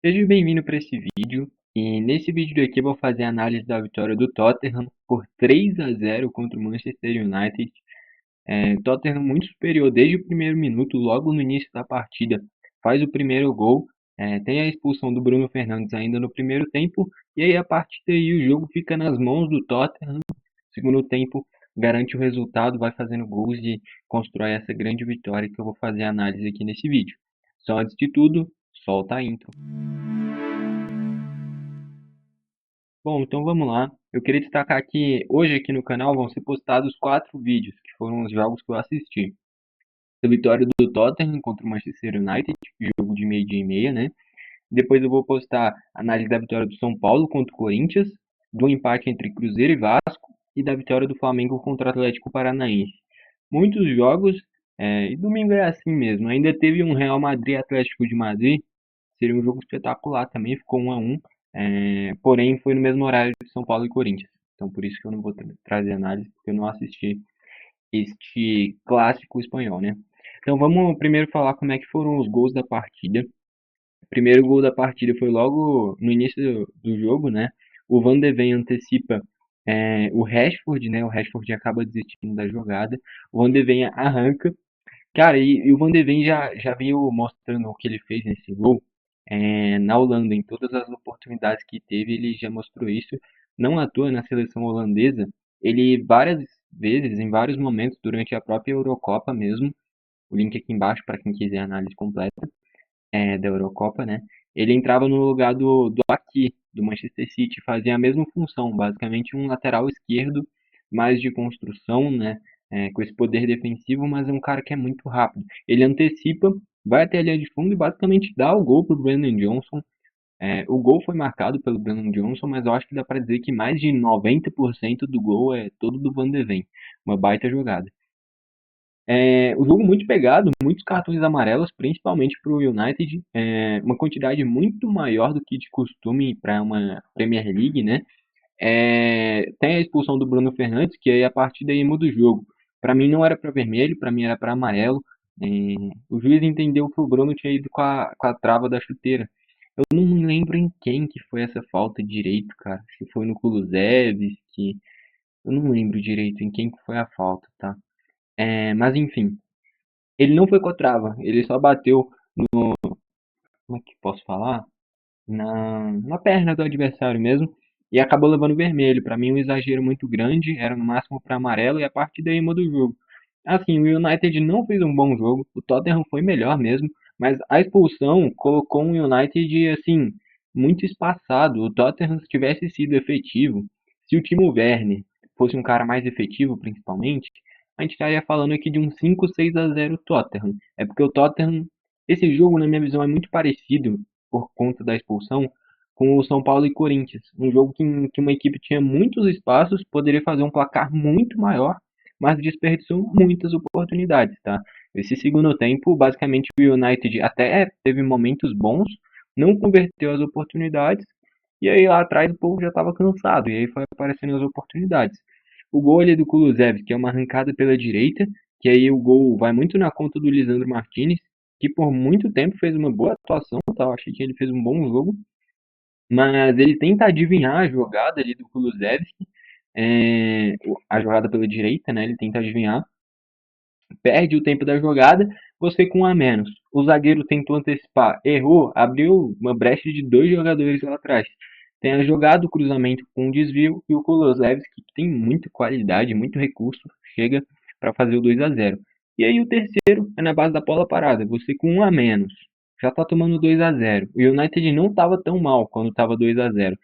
Seja bem-vindo para esse vídeo. E nesse vídeo aqui eu vou fazer a análise da vitória do Tottenham por 3-0 contra o Manchester United. Tottenham muito superior desde o primeiro minuto, logo no início da partida, faz o primeiro gol. Tem a expulsão do Bruno Fernandes ainda no primeiro tempo, e aí a partir daí o jogo fica nas mãos do Tottenham. Segundo tempo garante o resultado, vai fazendo gols e constrói essa grande vitória que eu vou fazer a análise aqui nesse vídeo. Só antes de tudo, solta a intro. Bom, então vamos lá. Eu queria destacar que hoje aqui no canal vão ser postados 4 vídeos, que foram os jogos que eu assisti. A vitória do Tottenham contra o Manchester United, jogo de meio-dia e meia, né? Depois eu vou postar a análise da vitória do São Paulo contra o Corinthians, do empate entre Cruzeiro e Vasco e da vitória do Flamengo contra o Atlético Paranaense. Muitos jogos, e domingo é assim mesmo. Ainda teve um Real Madrid Atlético de Madrid, seria um jogo espetacular também, ficou 1-1. Porém, foi no mesmo horário de São Paulo e Corinthians. Então, por isso que eu não vou trazer análise, porque eu não assisti este clássico espanhol, né? Então, vamos primeiro falar como é que foram os gols da partida. O primeiro gol da partida foi logo no início do jogo, né? O Van de Ven antecipa o Rashford, né? O Rashford acaba desistindo da jogada. O Van de Ven arranca. Cara, e o Van de Ven já veio mostrando o que ele fez nesse gol na Holanda. Em todas as oportunidades que teve, ele já mostrou isso. Não à toa na seleção holandesa, ele várias vezes, em vários momentos, durante a própria Eurocopa mesmo, o link aqui embaixo para quem quiser a análise completa da Eurocopa, né? Ele entrava no lugar do Aki, do Manchester City, fazia a mesma função, basicamente um lateral esquerdo, mais de construção, né? Com esse poder defensivo, mas é um cara que é muito rápido. Ele antecipa, vai até a linha de fundo e basicamente dá o gol pro Brennan Johnson. O gol foi marcado pelo Brennan Johnson, mas eu acho que dá para dizer que mais de 90% do gol é todo do Van de Ven. Uma baita jogada. O jogo muito pegado, muitos cartões amarelos, principalmente para o United, uma quantidade muito maior do que de costume para uma Premier League, né? Tem a expulsão do Bruno Fernandes, que aí a partir daí muda o jogo. Para mim não era para vermelho, para mim era para amarelo. É, o juiz entendeu que o Bruno tinha ido com a trava da chuteira. Eu não me lembro em quem que foi essa falta direito, cara. Se foi no Kulusevski, eu não lembro direito em quem que foi a falta, tá? Mas enfim, ele não foi com a trava, ele só bateu, como é que posso falar? Na perna do adversário mesmo, e acabou levando vermelho. Para mim, um exagero muito grande, era no máximo para amarelo, e a partir daí muda o jogo. Assim, o United não fez um bom jogo, o Tottenham foi melhor mesmo, mas a expulsão colocou um United, assim, muito espaçado. O Tottenham, se tivesse sido efetivo, se o Timo Werner fosse um cara mais efetivo, principalmente, a gente estaria falando aqui de um 5-6-0 Tottenham. É porque o Tottenham, esse jogo, na minha visão, é muito parecido, por conta da expulsão, com o São Paulo e Corinthians. Um jogo que uma equipe tinha muitos espaços, poderia fazer um placar muito maior, mas desperdiçou muitas oportunidades, tá? Esse segundo tempo, basicamente, o United até teve momentos bons, não converteu as oportunidades, e aí lá atrás o povo já estava cansado, e aí foi aparecendo as oportunidades. O gol ali do Kulusevski, que é uma arrancada pela direita, que aí o gol vai muito na conta do Lisandro Martinez, que por muito tempo fez uma boa atuação, tá? Eu achei que ele fez um bom jogo, mas ele tenta adivinhar a jogada ali do Kulusevski, a jogada pela direita, né? Ele tenta adivinhar, perde o tempo da jogada, você com um a menos. O zagueiro tentou antecipar, errou, abriu uma brecha de 2 jogadores lá atrás. Tem a jogada, o cruzamento com um desvio e o Kulusevski, que tem muita qualidade, muito recurso, chega para fazer o 2-0. E aí o terceiro é na base da bola parada, você com um a menos, já está tomando 2-0. O United não estava tão mal quando estava 2-0.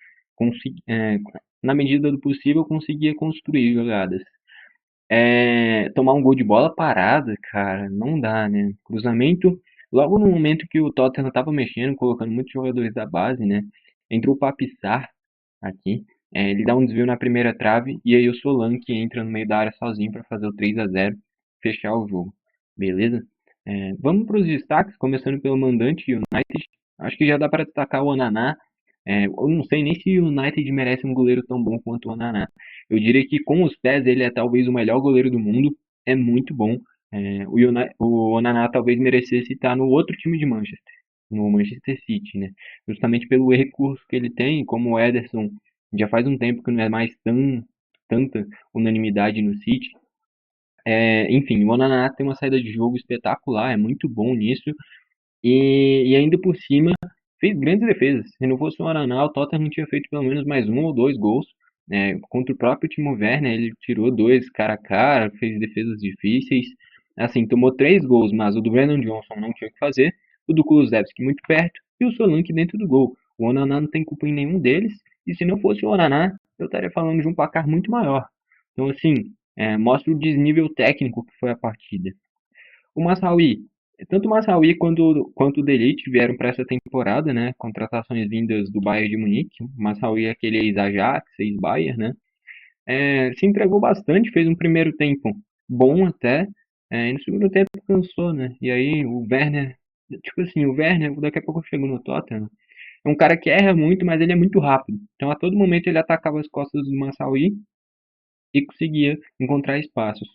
Na medida do possível, conseguia construir jogadas. Tomar um gol de bola parada, cara, não dá, né? Cruzamento, logo no momento que o Tottenham tava mexendo, colocando muitos jogadores da base, né? Entrou o Papissar aqui, ele dá um desvio na primeira trave e aí o Solanke entra no meio da área sozinho para fazer o 3-0, fechar o jogo, beleza? Vamos para os destaques, começando pelo mandante United. Acho que já dá para destacar o Onaná. Eu não sei nem se o United merece um goleiro tão bom quanto o Onaná. Eu diria que com os pés ele é talvez o melhor goleiro do mundo. É muito bom. O Onaná talvez merecesse estar no outro time de Manchester. no Manchester City, né? Justamente pelo recurso que ele tem, como o Ederson já faz um tempo que não é mais tanta unanimidade no City. Enfim, o Onaná tem uma saída de jogo espetacular, é muito bom nisso. E ainda por cima, fez grandes defesas. Se não fosse o Onaná, o Tottenham tinha feito pelo menos mais um ou dois gols. Contra o próprio Timo Werner, ele tirou dois cara a cara, fez defesas difíceis. Assim, tomou três gols, mas o do Brandon Johnson não tinha o que fazer. O do Kulusevski muito perto e o Solanke dentro do gol. O Onaná não tem culpa em nenhum deles. E se não fosse o Onaná, eu estaria falando de um placar muito maior. Então, assim, mostra o desnível técnico que foi a partida. O Masraoui, tanto o Masraoui quanto o De Ligt vieram para essa temporada, né? Contratações vindas do Bayern de Munique. O Masraoui é aquele ex-Ajax, ex-Bayern, né? Se entregou bastante, fez um primeiro tempo bom até, e no segundo tempo cansou, né? E aí o Werner, tipo assim, o Werner, daqui a pouco chegou no Tottenham, é um cara que erra muito, mas ele é muito rápido. Então a todo momento ele atacava as costas do Masraoui e conseguia encontrar espaços.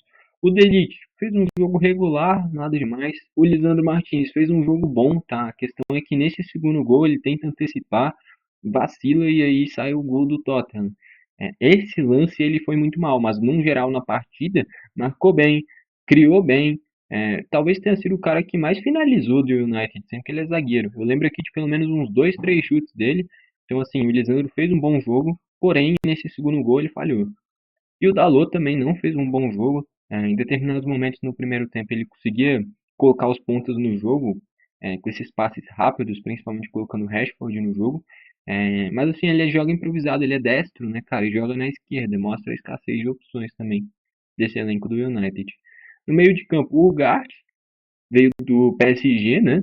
O Delite fez um jogo regular, nada demais. O Lisandro Martins fez um jogo bom, tá? A questão é que nesse segundo gol ele tenta antecipar, vacila e aí sai o gol do Tottenham. Esse lance ele foi muito mal, mas no geral na partida marcou bem, criou bem. Talvez tenha sido o cara que mais finalizou do United, sendo que ele é zagueiro. Eu lembro aqui de pelo menos uns dois, três chutes dele. Então assim, o Lisandro fez um bom jogo, porém nesse segundo gol ele falhou. E o Dalot também não fez um bom jogo. Em determinados momentos no primeiro tempo ele conseguia colocar os pontos no jogo, com esses passes rápidos, principalmente colocando o Rashford no jogo. Mas assim, ele joga improvisado, ele é destro, né, cara? E joga na esquerda, mostra a escassez de opções também desse elenco do United. No meio de campo, o Ugarte veio do PSG, né?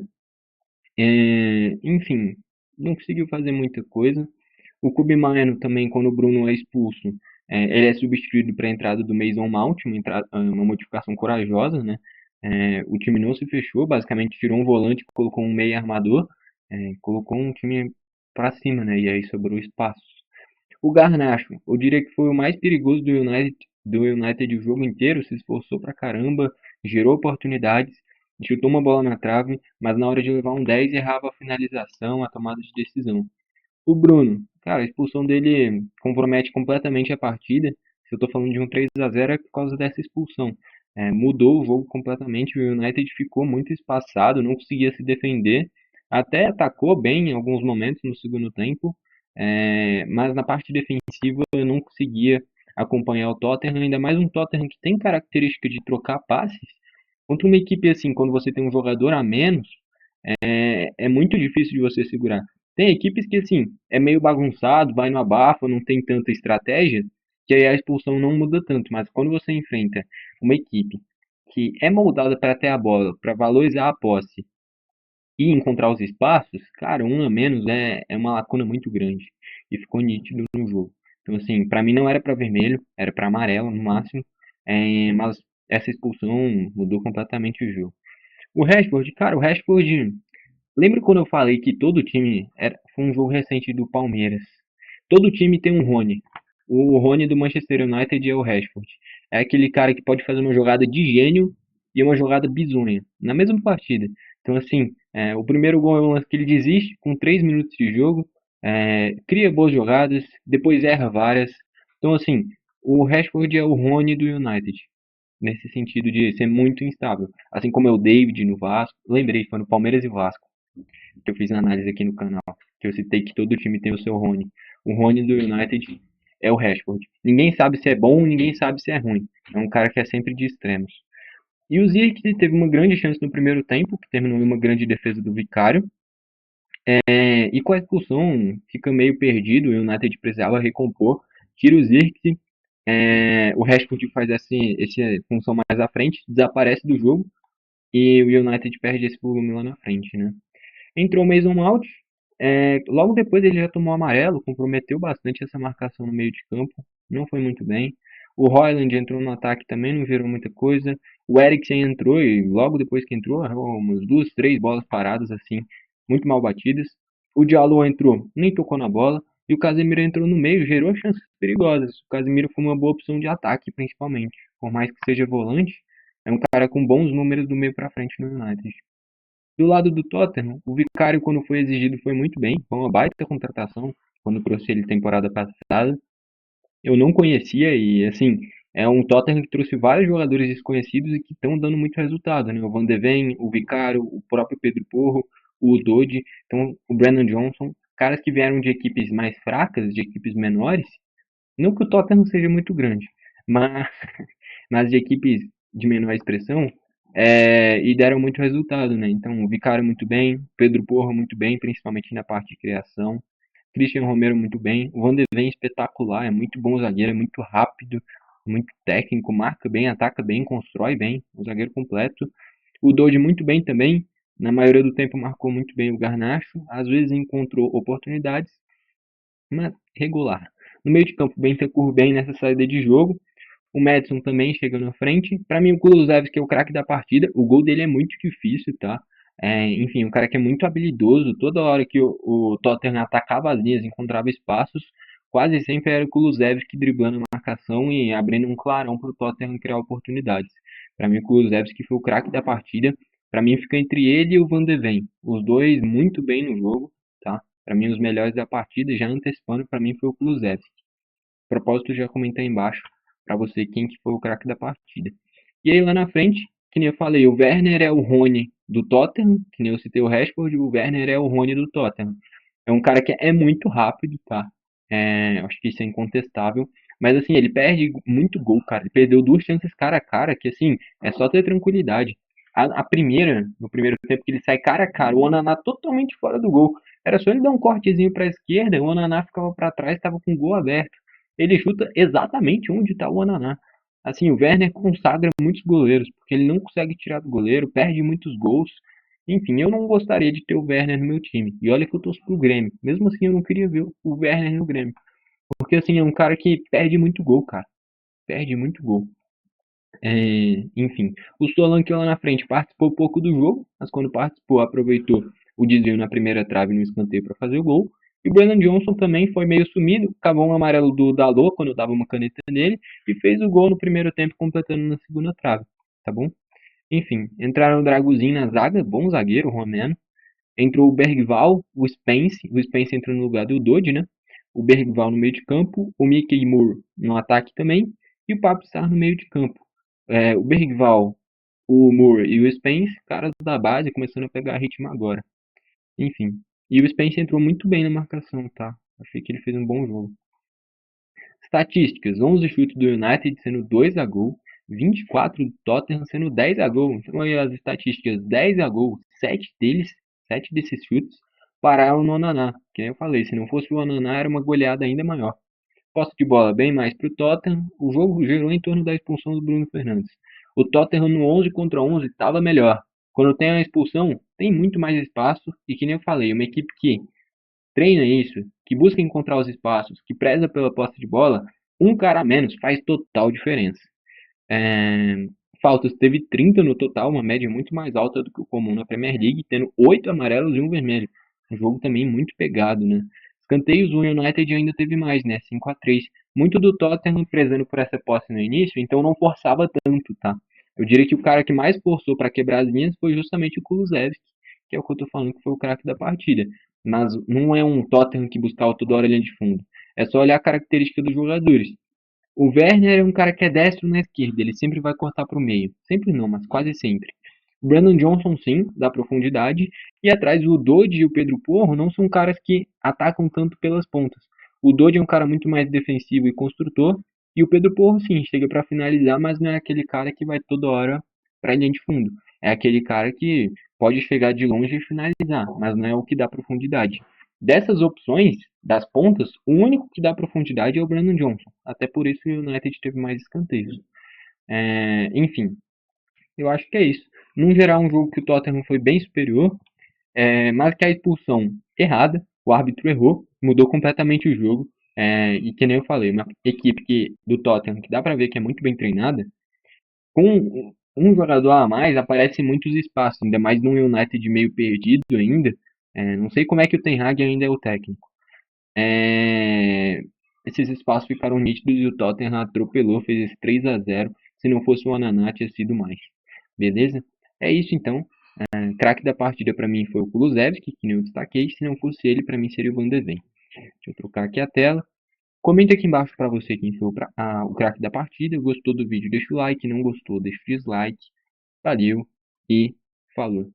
Enfim, não conseguiu fazer muita coisa. O Kobe Mainoo também, quando o Bruno é expulso, ele é substituído para a entrada do Mason Mount, uma modificação corajosa, né? O time não se fechou, basicamente tirou um volante, colocou um meio armador, colocou um time para cima, né? E aí sobrou espaço. O Garnacho, eu diria que foi o mais perigoso do United o jogo inteiro, se esforçou pra caramba, gerou oportunidades, chutou uma bola na trave, mas na hora de levar um 10 errava a finalização, a tomada de decisão. O Bruno, cara, a expulsão dele compromete completamente a partida. Se eu tô falando de um 3-0 é por causa dessa expulsão. Mudou o jogo completamente. O United ficou muito espaçado, não conseguia se defender. Até atacou bem em alguns momentos no segundo tempo, mas na parte defensiva eu não conseguia acompanhar o Tottenham. Ainda mais um Tottenham que tem característica de trocar passes. Contra uma equipe assim, quando você tem um jogador a menos, é muito difícil de você segurar. Tem equipes que, assim, é meio bagunçado, vai no abafa, não tem tanta estratégia, que aí a expulsão não muda tanto. Mas quando você enfrenta uma equipe que é moldada para ter a bola, para valorizar a posse e encontrar os espaços, cara, um a menos é uma lacuna muito grande. E ficou nítido no jogo. Então, assim, para mim não era para vermelho, era para amarelo no máximo. Mas essa expulsão mudou completamente o jogo. O Rashford, cara, o Rashford. Lembra quando eu falei que todo time foi um jogo recente do Palmeiras? Todo time tem um Rony. O Rony do Manchester United é o Rashford. É aquele cara que pode fazer uma jogada de gênio e uma jogada bizonha na mesma partida. Então, assim, o primeiro gol é um lance que ele desiste com 3 minutos de jogo, cria boas jogadas, depois erra várias. Então, assim, o Rashford é o Rony do United nesse sentido de ser muito instável. Assim como é o David no Vasco. Lembrei, foi no Palmeiras e Vasco que eu fiz análise aqui no canal, que eu citei que todo time tem o seu Rony. O Rony do United é o Rashford. Ninguém sabe se é bom, ninguém sabe se é ruim. É um cara que é sempre de extremos. E o Zirkzee teve uma grande chance no primeiro tempo, que terminou em uma grande defesa do Vicário. E com a expulsão, fica meio perdido. O United precisava recompor. Tira o Zirkzee. O Rashford faz essa função mais à frente, desaparece do jogo. E o United perde esse volume lá na frente, né? Entrou o Mason Mount. Logo depois ele já tomou amarelo, comprometeu bastante essa marcação no meio de campo. Não foi muito bem. O Højlund entrou no ataque também, não gerou muita coisa. O Eriksen entrou e logo depois que entrou, errou umas duas, três bolas paradas assim, muito mal batidas. O Diallo entrou, nem tocou na bola. E o Casemiro entrou no meio, gerou chances perigosas. O Casemiro foi uma boa opção de ataque, principalmente. Por mais que seja volante, é um cara com bons números do meio para frente no United. Do lado do Tottenham, o Vicário, quando foi exigido, foi muito bem. Foi uma baita contratação quando trouxe ele temporada passada. Eu não conhecia e, assim, é um Tottenham que trouxe vários jogadores desconhecidos e que estão dando muito resultado, né? O Van de Ven, o Vicário, o próprio Pedro Porro, o Dodge, então o Brandon Johnson, caras que vieram de equipes mais fracas, de equipes menores. Não que o Tottenham seja muito grande, mas, mas de equipes de menor expressão, e deram muito resultado, né? Então, o Vicário muito bem, Pedro Porro muito bem, principalmente na parte de criação. Christian Romero muito bem, o Van de Ven espetacular, é muito bom zagueiro, é muito rápido, muito técnico, marca bem, ataca bem, constrói bem, um zagueiro completo. O Dodge muito bem também, na maioria do tempo marcou muito bem o Garnacho, às vezes encontrou oportunidades, mas regular. No meio de campo, o Bentancur bem nessa saída de jogo, o Madison também chega na frente. Para mim, o Kulusevski é o craque da partida. O gol dele é muito difícil, tá? Enfim, um cara que é muito habilidoso. Toda hora que o Tottenham atacava as linhas, encontrava espaços, quase sempre era o Kulusevski driblando a marcação e abrindo um clarão para o Tottenham criar oportunidades. Para mim, o Kulusevski foi o craque da partida. Para mim, fica entre ele e o Van de Ven. Os dois muito bem no jogo, tá? Para mim, os melhores da partida, já antecipando, para mim foi o Kulusevski. Propósito, já comentei embaixo para você quem que foi o craque da partida. E aí lá na frente, que nem eu falei, o Werner é o Rony do Tottenham, que nem eu citei o Rashford, o Werner é o Rony do Tottenham. É um cara que é muito rápido, tá? Acho que isso é incontestável. Mas assim, ele perde muito gol, cara. Ele perdeu duas chances cara a cara, que assim, é só ter tranquilidade. A primeira, no primeiro tempo, que ele sai cara a cara, o Onaná totalmente fora do gol. Era só ele dar um cortezinho para a esquerda, o Onaná ficava para trás, estava com o gol aberto. Ele chuta exatamente onde está o Onaná. Assim, o Werner consagra muitos goleiros, porque ele não consegue tirar do goleiro, perde muitos gols. Enfim, eu não gostaria de ter o Werner no meu time. E olha que eu torço pro Grêmio. Mesmo assim, eu não queria ver o Werner no Grêmio. Porque, assim, é um cara que perde muito gol, cara. Perde muito gol. Enfim, o Solanke lá na frente participou pouco do jogo, mas quando participou, aproveitou o desvio na primeira trave no escanteio para fazer o gol. E o Brandon Johnson também foi meio sumido, cavou um amarelo do Dalot quando eu dava uma caneta nele e fez o gol no primeiro tempo, completando na segunda trave, tá bom? Enfim, entraram o Draguzinho na zaga, bom zagueiro, romeno. Entrou o Bergval, o Spence entrou no lugar do Dodge, né? O Bergval no meio de campo, o Mickey Moore no ataque também, e o Papo Sarr no meio de campo. O Bergval, o Moore e o Spence, caras da base, começando a pegar ritmo agora. Enfim. E o Spence entrou muito bem na marcação, tá? Achei que ele fez um bom jogo. Estatísticas: 11 chutes do United sendo 2 a gol, 24 do Tottenham sendo 10 a gol. Então aí as estatísticas: 10 a gol, 7 desses chutes pararam no Onaná. Que nem eu falei, se não fosse o Onaná era uma goleada ainda maior. Posse de bola bem mais para o Tottenham, o jogo girou em torno da expulsão do Bruno Fernandes. O Tottenham no 11 contra 11 estava melhor. Quando tem a expulsão, tem muito mais espaço e que nem eu falei, uma equipe que treina isso, que busca encontrar os espaços, que preza pela posse de bola, um cara a menos faz total diferença. É, Faltas teve 30 no total, uma média muito mais alta do que o comum na Premier League, tendo 8 amarelos e um vermelho. Um jogo também muito pegado, né? Escanteios, o United ainda teve mais, né? 5-3. Muito do Tottenham prezando por essa posse no início, então não forçava tanto, tá? Eu diria que o cara que mais forçou para quebrar as linhas foi justamente o Kulusevski, que é o que eu tô falando que foi o craque da partida. Mas não é um Tottenham que buscava toda hora a linha de fundo. É só olhar a característica dos jogadores. O Werner é um cara que é destro na esquerda, ele sempre vai cortar para o meio. Sempre não, mas quase sempre. O Brandon Johnson, sim, dá profundidade. E atrás, o Dodge e o Pedro Porro não são caras que atacam tanto pelas pontas. O Dodge é um cara muito mais defensivo e construtor. E o Pedro Porro, sim, chega para finalizar, mas não é aquele cara que vai toda hora para linha de fundo. É aquele cara que pode chegar de longe e finalizar, mas não é o que dá profundidade. Dessas opções, das pontas, o único que dá profundidade é o Brandon Johnson. Até por isso o United teve mais escanteios. Enfim, eu acho que é isso. Num geral, um jogo que o Tottenham foi bem superior, mas que a expulsão errada, o árbitro errou, mudou completamente o jogo. E que nem eu falei, uma equipe do Tottenham que dá pra ver que é muito bem treinada, com um jogador a mais aparece muitos espaços, ainda mais num United meio perdido ainda. Não sei como é que o Ten Hag ainda é o técnico. É, Esses espaços ficaram nítidos e o Tottenham atropelou, fez esse 3 a 0. Se não fosse o Ananá, tinha sido mais. Beleza? É isso então. Craque da partida para mim foi o Kulusevski, que nem eu destaquei. Se não fosse ele, para mim seria o Van de Ven. Deixa eu trocar aqui a tela. Comenta aqui embaixo para você quem foi o craque da partida. Gostou do vídeo, deixa o like. Não gostou, deixa o dislike. Valeu e falou.